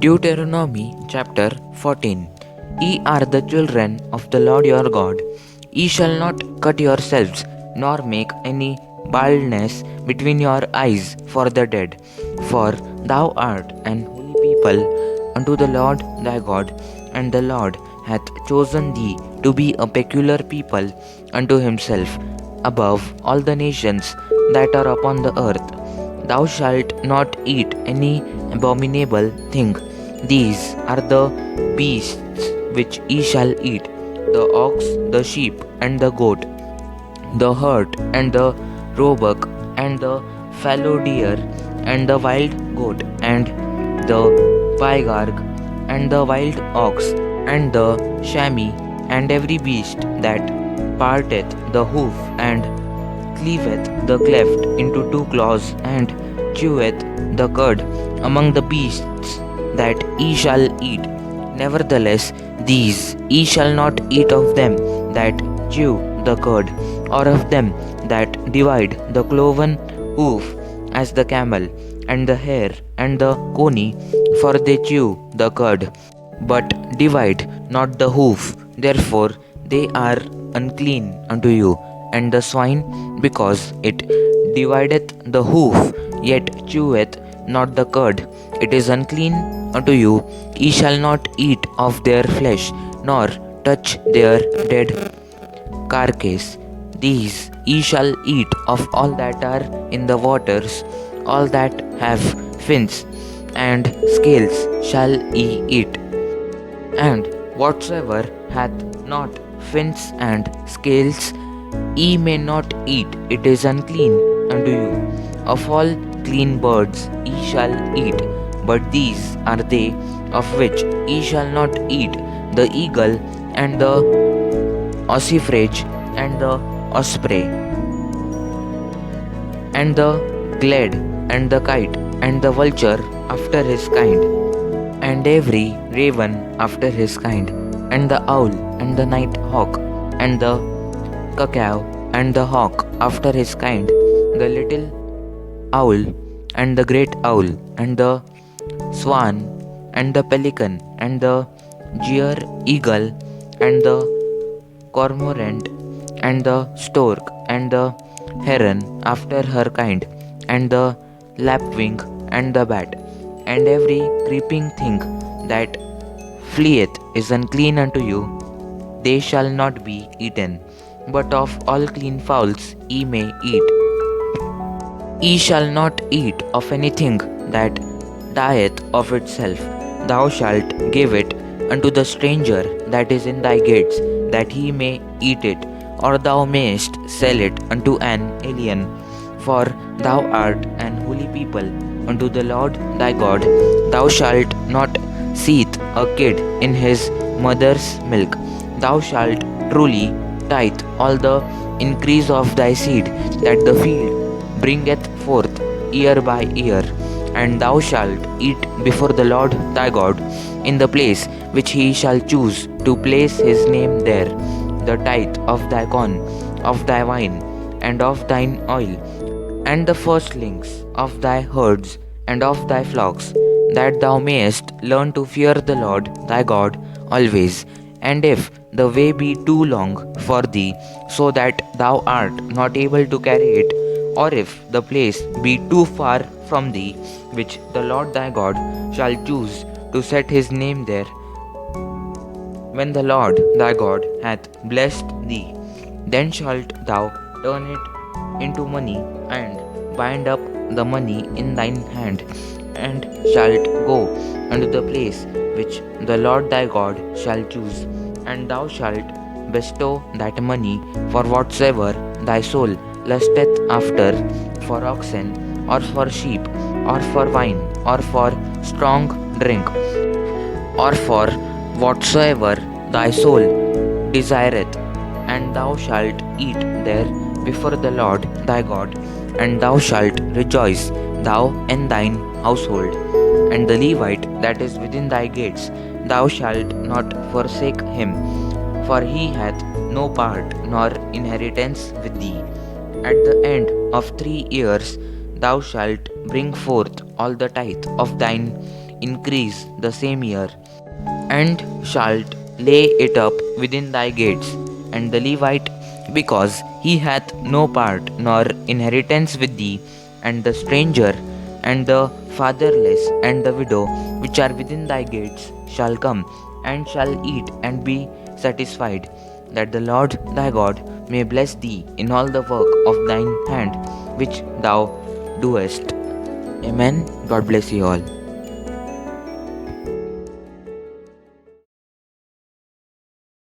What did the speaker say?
Deuteronomy chapter 14. Ye are the children of the Lord your God. Ye shall not cut yourselves, nor make any baldness between your eyes for the dead. For thou art an holy people unto the Lord thy God, and the Lord hath chosen thee to be a peculiar people unto himself, above all the nations that are upon the earth. Thou shalt not eat any abominable thing. These are the beasts which ye shall eat: the ox, the sheep, and the goat, the hart, and the roebuck, and the fallow deer, and the wild goat, and the pygarg, and the wild ox, and the chamois, and every beast that parteth the hoof, and cleaveth the cleft into two claws, and cheweth the cud among the beasts that ye shall eat. Nevertheless, these ye shall not eat of them that chew the cud, or of them that divide the cloven hoof, as the camel, and the hare, and the coney, for they chew the cud, but divide not the hoof. Therefore they are unclean unto you. And the swine, because it divideth the hoof, yet cheweth not the cud, it is unclean unto you. Ye shall not eat of their flesh, nor touch their dead carcass. These ye shall eat of all that are in the waters, all that have fins and scales shall ye eat. And whatsoever hath not fins and scales, ye may not eat, it is unclean unto you. Of all clean birds ye shall eat, but these are they of which ye shall not eat: the eagle, and the ossifrage, and the osprey, and the gled, and the kite, and the vulture after his kind, and every raven after his kind, and the owl, and the night hawk, and the cuckoo, and the hawk after his kind, the little owl, and the great owl, and the swan, and the pelican, and the gier eagle, and the cormorant, and the stork, and the heron after her kind, and the lapwing, and the bat, and every creeping thing that fleeth is unclean unto you. They shall not be eaten. But of all clean fowls ye may eat. Ye shall not eat of anything that dieth of itself. Thou shalt give it unto the stranger that is in thy gates, that he may eat it, or thou mayest sell it unto an alien. For thou art an holy people unto the Lord thy God. Thou shalt not seethe a kid in his mother's milk. Thou shalt truly tithe all the increase of thy seed that the field bringeth forth year by year. And thou shalt eat before the Lord thy God in the place which he shall choose to place his name there, the tithe of thy corn, of thy wine, and of thine oil, and the firstlings of thy herds and of thy flocks, that thou mayest learn to fear the Lord thy God always. And if the way be too long for thee, so that thou art not able to carry it, or if the place be too far from thee, which the Lord thy God shall choose to set his name there, when the Lord thy God hath blessed thee, then shalt thou turn it into money, and bind up the money in thine hand, and shalt go unto the place which the Lord thy God shall choose, and thou shalt bestow that money for whatsoever thy soul lusteth after, for oxen, or for sheep, or for wine, or for strong drink, or for whatsoever thy soul desireth, and thou shalt eat there before the Lord thy God, and thou shalt rejoice, thou and thine household. And the Levite that is within thy gates, thou shalt not forsake him, for he hath no part nor inheritance with thee. At the end of 3 years thou shalt bring forth all the tithe of thine increase the same year, and shalt lay it up within thy gates. And the Levite, because he hath no part nor inheritance with thee, and the stranger, and the fatherless, and the widow, which are within thy gates, shall come, and shall eat and be satisfied, that the Lord thy God may bless thee in all the work of thine hand which thou doest. Amen. God bless you all.